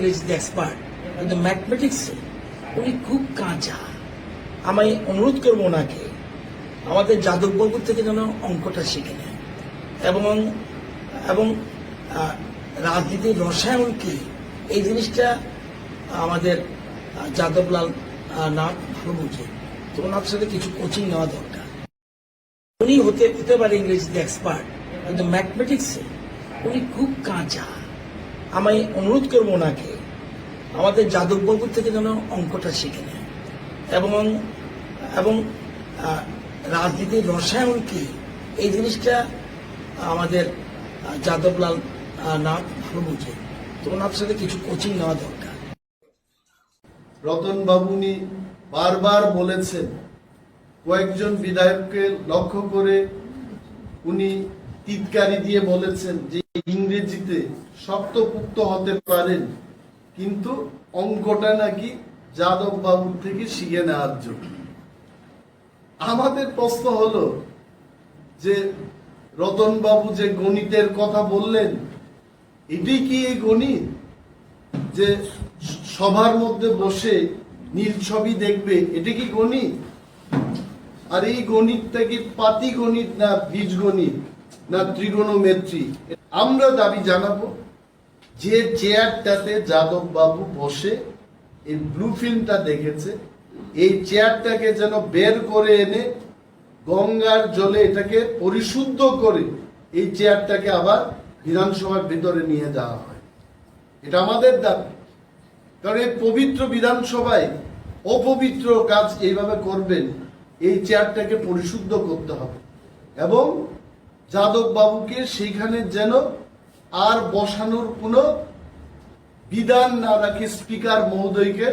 ইংরেজিতে এক্সপার্ট, কিন্তু ম্যাথমেটিক্সে উনি খুব কাঁচা। আমি অনুরোধ করবো ওনাকে আমাদের যাদববাবু থেকে যেন অঙ্কটা শিখে নেয় এবং এবং রাজনীতির রসায়ন কি এই জিনিসটা আমাদের যাদবলাল না ভালো বুঝে, তো ওনার সাথে কিছু কোচিং নেওয়া দরকার। উনি হতে পারে ইংরেজিতে এক্সপার্ট, কিন্তু ম্যাথমেটিক্সে উনি খুব কাঁচা। আমি অনুরোধ করবো ওনাকে আমাদের যাদববাবু থেকে যেন অঙ্কটা শিখে নেয় এবং রাজনীতির রসায়ন কি এই জিনিসটা আমাদের যাদবলাল না ভালো বুঝে, তো ওনার সাথে কিছু কোচিং নেওয়া দরকার। রতন বাবুনি বারবার বলেছেন, কয়েকজন বিধায়ককে লক্ষ্য করে উনি টিটকারি দিয়ে বলেছেন যে ইংরেজিতে শক্তপুক্ত হতে পারেন, কিন্তু অঙ্কটা নাকি যাদব বাবুর থেকে শিখে নেওয়ার জন্য। আমাদের প্রশ্ন হলো যে রতন বাবু যে গণিতের কথা বললেন, এটি কি এই গণিত যে সবার মধ্যে বসে নীল ছবি দেখবে, এটা কি গণিত? আর এই গণিতটা কি পাতি গণিত, না বীজগণিত, না ত্রিগোণমেট্রি? আমরা দাবি জানাবো যে চেয়ারটাতে যাদব বাবু বসে এই ব্লু ফিল্মটা দেখেছে, এই চেয়ারটাকে যেন বের করে এনে গঙ্গার জলে এটাকে পরিশুদ্ধ করে এই চেয়ারটাকে আবার বিধানসভার ভিতরে নিয়ে যাওয়া হয়। এটা আমাদের দাবি, কারণ এই পবিত্র বিধানসভায় অপবিত্র কাজ এইভাবে করবেন, এই চেয়ারটাকে পরিশুদ্ধ করতে হবে এবং যাদব বাবুকে সেইখানে যেন আর বসানোর কোনো বিধান না রাখে, স্পিকার মহোদয়কে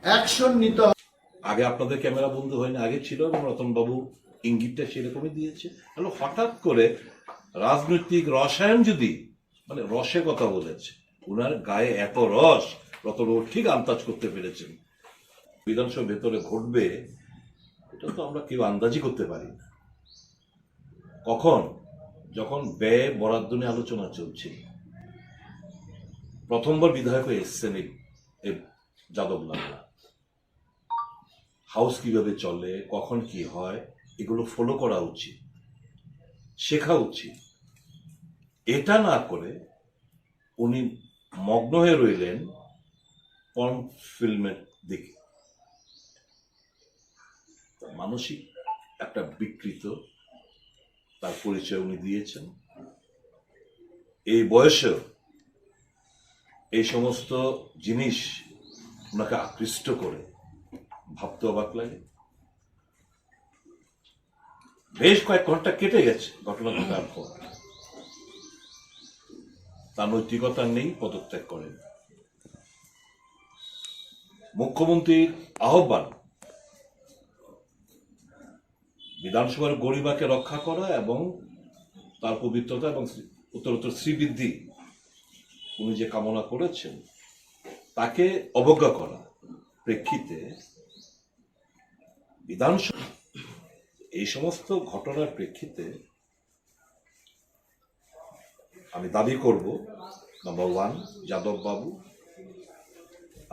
অ্যাকশন নিতে হবে। আগে আপনাদের ক্যামেরা বন্ধ হয়নি, আগে ছিল, এবং রতনবাবু ইঙ্গিতটা সেরকমই দিয়েছে। তাহলে হঠাৎ করে রাজনৈতিক রসায়ন যদি মানে রসে কথা বলেছে, উনার গায়ে এত রস রতনবাবু ঠিক আন্দাজ করতে পেরেছেন বিধানসভার ভেতরে ঘটবে, এটা তো আমরা কেউ আন্দাজই করতে পারি না। কখন? যখন ব্যয় বরাদ্দ নিয়ে আলোচনা চলছে, প্রথমবার বিধায়ক হয়ে এসছেন এই যাদবলালরা। হাউস কিভাবে চলে, কখন কি হয়, এগুলো ফলো করা উচিত, শেখা উচিত। এটা না করে উনি মগ্ন হয়ে রইলেন পর্ন ফিল্মের দিকে। মানসিক একটা বিকৃত তার পরিচয় উনি দিয়েছেন। এই বয়সেও এই সমস্ত জিনিস ওনাকে আকৃষ্ট করে, ভাবতে অবাক লাগে। বেশ কয়েক ঘন্টা কেটে গেছে ঘটনা ঘটার পর, তার নৈতিকতা নেই, পদত্যাগ করেন। মুখ্যমন্ত্রীর আহ্বান বিধানসভার গরিমাকে রক্ষা করা এবং তার পবিত্রতা এবং উত্তরোত্তর শ্রীবৃদ্ধি উনি যে কামনা করেছেন তাকে অবজ্ঞা করা প্রেক্ষিতে বিধানসভা এই সমস্ত ঘটনার প্রেক্ষিতে আমি দাবি করব, নাম্বার 1, যাদব বাবু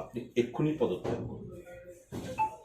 আপনি এক্ষুনি পদত্যাগ করুন।